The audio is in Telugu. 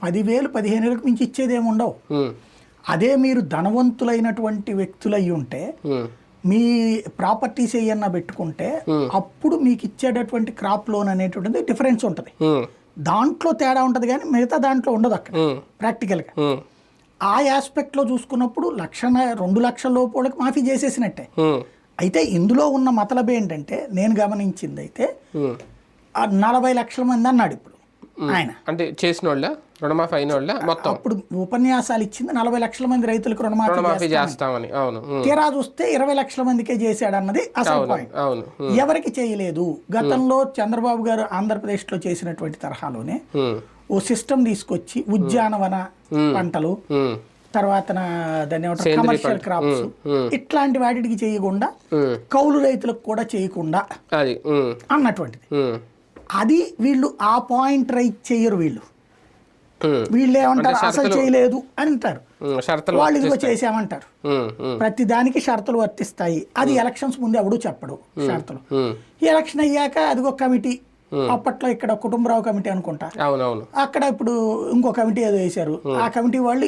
10,000 15,000 మించి ఇచ్చేదేమి ఉండవు. అదే మీరు ధనవంతులైనటువంటి వ్యక్తులు అయ్యి ఉంటే మీ ప్రాపర్టీస్ ఏమన్నా పెట్టుకుంటే అప్పుడు మీకు ఇచ్చేటటువంటి క్రాప్ లోన్ అనేటువంటిది డిఫరెన్స్ ఉంటుంది. దాంట్లో తేడా ఉంటుంది కానీ మిగతా దాంట్లో ఉండదు అక్కడ ప్రాక్టికల్గా. ఆ ఆస్పెక్ట్లో చూసుకున్నప్పుడు 1,2 లక్షల లోపు వాళ్ళకి మాఫీ చేసేసినట్టే. అయితే ఇందులో ఉన్న మతలబ్ ఏంటంటే నేను గమనించింది అయితే 40 లక్షల మంది అన్నాడు ఇప్పుడు ఆయన. అంటే చేసిన వాళ్ళ రుణమాఫీ అయిన వాళ్ళ మొత్తం అప్పుడు ఉపన్యాసాలు ఇచ్చింది 40 లక్షల మంది రైతులకు రుణమాఫీ చేస్తామని. అవును. తీరా చూస్తే 20 లక్షల మందికే చేశాడు అన్నది అసలు పాయింట్. ఎవరికి చేయలేదు. గతంలో చంద్రబాబు గారు ఆంధ్రప్రదేశ్లో చేసినటువంటి తరహాలోనే ఓ సిస్టమ్ తీసుకొచ్చి ఉద్యానవన పంటలు, తర్వాత దాన్ని ఏమంటారు కమర్షియల్ క్రాప్స్, ఇట్లాంటి వాటికి చేయకుండా కౌలు రైతులకు కూడా చేయకుండా అన్నటువంటిది. అది వీళ్ళు ఆ పాయింట్ రైట్ చేయరు. వీళ్ళు ఏమంటారు అసలు చేయలేదు అని అంటారు. వాళ్ళు ఇదిగో చేసామంటారు. ప్రతి దానికి షరతులు వర్తిస్తాయి. అది ఎలక్షన్స్ ముందు ఎవడు చెప్పడు షరతులు. ఎలక్షన్ అయ్యాక అదిగో కమిటీ, అప్పట్లో ఇక్కడ కుటుంబరావు కమిటీ అనుకుంటా, అవునవును, అక్కడ ఇప్పుడు ఇంకో కమిటీ ఏదో వేశారు. ఆ కమిటీ వాళ్ళు